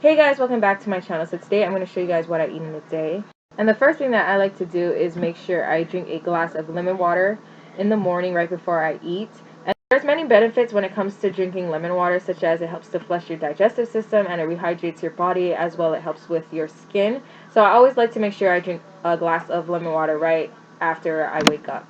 Hey guys, welcome back to my channel. So today I'm going to show you guys what I eat in a day. And the first thing that I like to do is make sure I drink a glass of lemon water in the morning right before I eat. And there's many benefits when it comes to drinking lemon water, such as it helps to flush your digestive system and it rehydrates your body, as well it helps with your skin. So I always like to make sure I drink a glass of lemon water right after I wake up.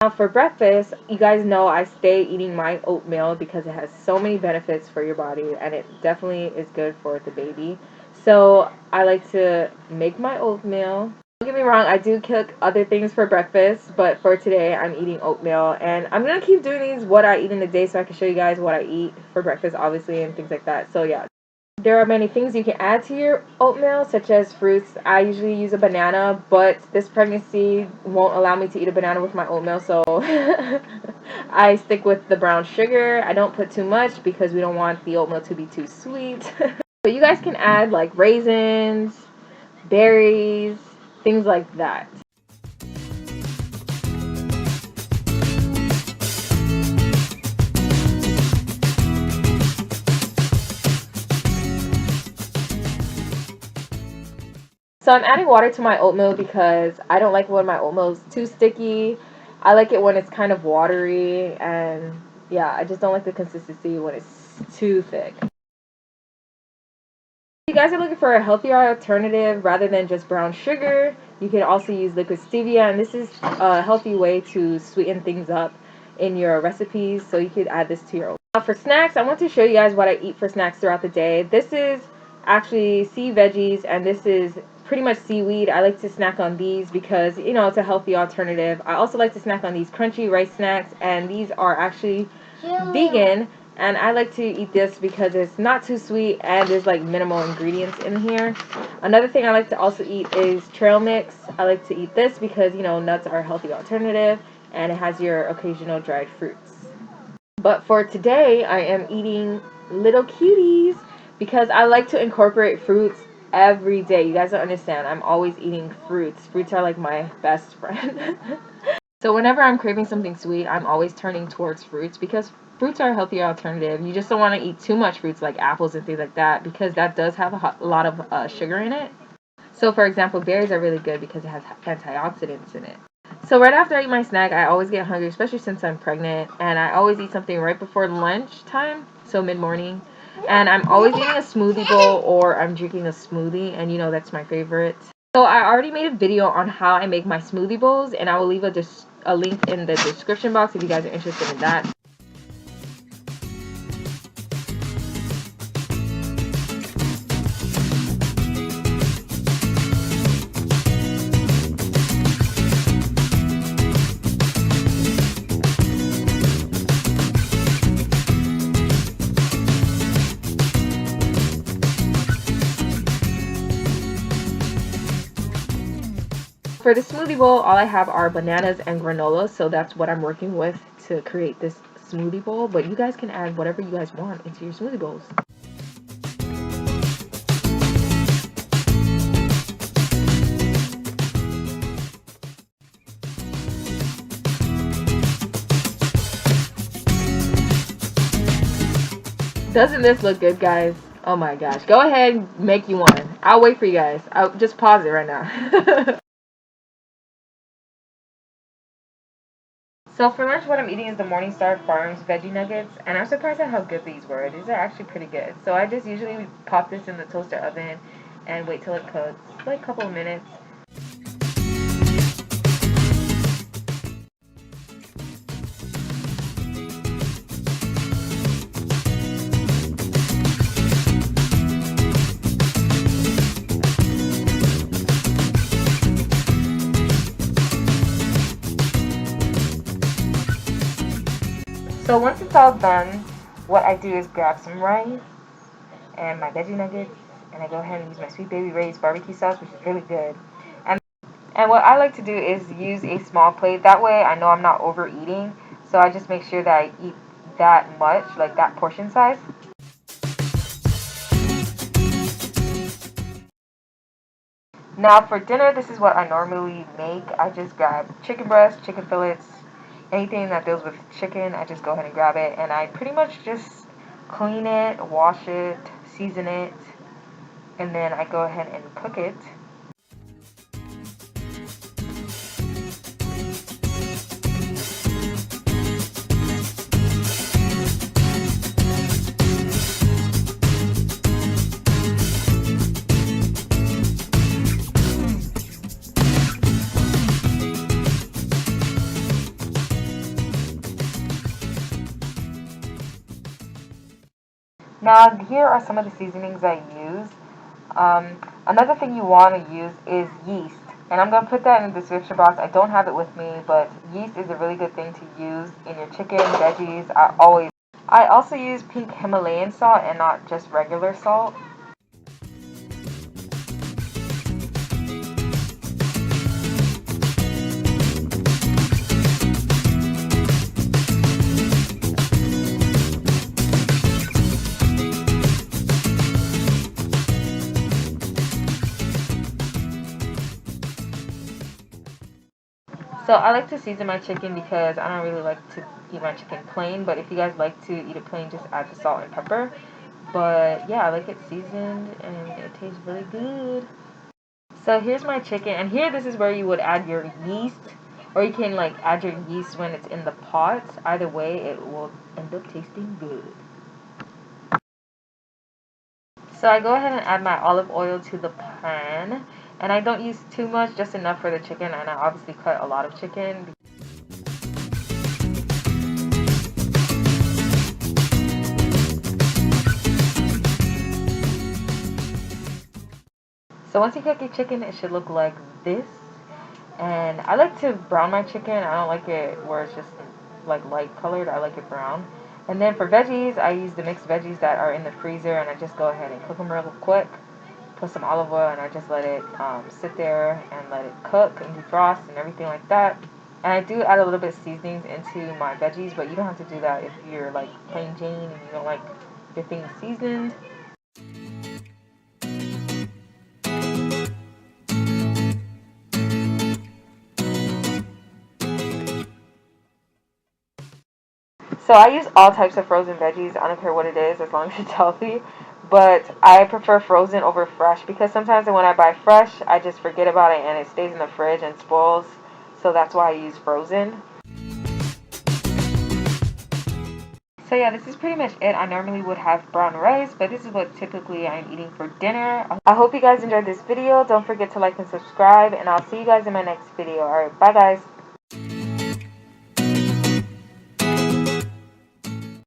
Now for breakfast, you guys know I stay eating my oatmeal because it has so many benefits for your body and it definitely is good for the baby. So I like to make my oatmeal. Don't get me wrong, I do cook other things for breakfast, but for today I'm eating oatmeal, and I'm going to keep doing these what I eat in a day so I can show you guys what I eat for breakfast, obviously, and things like that. So yeah. There are many things you can add to your oatmeal, such as fruits. I usually use a banana, but this pregnancy won't allow me to eat a banana with my oatmeal, so I stick with the brown sugar. I don't put too much because we don't want the oatmeal to be too sweet. But you guys can add like raisins, berries, things like that. So I'm adding water to my oatmeal because I don't like when my oatmeal is too sticky. I like it when it's kind of watery, and yeah, I just don't like the consistency when it's too thick. If you guys are looking for a healthier alternative rather than just brown sugar, you can also use liquid stevia, and this is a healthy way to sweeten things up in your recipes, so you could add this to your own. Now for snacks, I want to show you guys what I eat for snacks throughout the day. This is actually sea veggies, and this is pretty much seaweed. I like to snack on these because, you know, it's a healthy alternative. I also like to snack on these crunchy rice snacks, and these are actually vegan, and I like to eat this because it's not too sweet and there's like minimal ingredients in here. Another thing I like to also eat is trail mix. I like to eat this because, you know, nuts are a healthy alternative and it has your occasional dried fruits. But for today, I am eating little cuties because I like to incorporate fruits every day. You guys don't understand. I'm always eating fruits. Fruits are like my best friend. So whenever I'm craving something sweet, I'm always turning towards fruits because fruits are a healthier alternative. You just don't want to eat too much fruits like apples and things like that because that does have a lot of sugar in it. So for example, berries are really good because it has antioxidants in it. So right after I eat my snack, I always get hungry, especially since I'm pregnant, and I always eat something right before lunch time, so mid-morning. And I'm always eating a smoothie bowl or I'm drinking a smoothie, and you know that's my favorite. So I already made a video on how I make my smoothie bowls, and I will leave a link in the description box if you guys are interested in that. For the smoothie bowl, all I have are bananas and granola, so that's what I'm working with to create this smoothie bowl. But you guys can add whatever you guys want into your smoothie bowls. Doesn't this look good, guys? Oh my gosh. Go ahead and make you one. I'll wait for you guys. I'll just pause it right now. So for lunch, what I'm eating is the Morningstar Farms Veggie nuggets, and I'm surprised at how good these were. These are actually pretty good. So I just usually pop this in the toaster oven and wait till it cooks, like a couple of minutes. So once it's all done, what I do is grab some rice and my veggie nuggets, and I go ahead and use my Sweet Baby Ray's barbecue sauce, which is really good. And what I like to do is use a small plate. That way I know I'm not overeating. So I just make sure that I eat that much, like that portion size. Now for dinner, this is what I normally make. I just grab chicken breast, chicken fillets, anything that deals with chicken, I just go ahead and grab it. And I pretty much just clean it, wash it, season it, and then I go ahead and cook it. Now here are some of the seasonings I use. Another thing you want to use is yeast. And I'm going to put that in the description box. I don't have it with me, but yeast is a really good thing to use in your chicken, veggies. I also use pink Himalayan salt and not just regular salt. So I like to season my chicken because I don't really like to eat my chicken plain. But if you guys like to eat it plain, just add the salt and pepper. But yeah, I like it seasoned and it tastes really good. So here's my chicken, and here this is where you would add your yeast, or you can like add your yeast when it's in the pot. Either way, it will end up tasting good. So I go ahead and add my olive oil to the pan, and I don't use too much, just enough for the chicken, and I obviously cut a lot of chicken. So once you cook your chicken, it should look like this. And I like to brown my chicken. I don't like it where it's just like light colored. I like it brown. And then for veggies, I use the mixed veggies that are in the freezer, and I just go ahead and cook them real quick. Put some olive oil, and I just let it sit there and let it cook and defrost and everything like that. And I do add a little bit of seasonings into my veggies, but you don't have to do that if you're like plain Jane and you don't like your things seasoned. So I use all types of frozen veggies. I don't care what it is, as long as it's healthy. But I prefer frozen over fresh because sometimes when I buy fresh, I just forget about it and it stays in the fridge and spoils. So that's why I use frozen. So yeah, this is pretty much it. I normally would have brown rice, but this is what typically I'm eating for dinner. I hope you guys enjoyed this video. Don't forget to like and subscribe, and I'll see you guys in my next video. Alright, bye guys.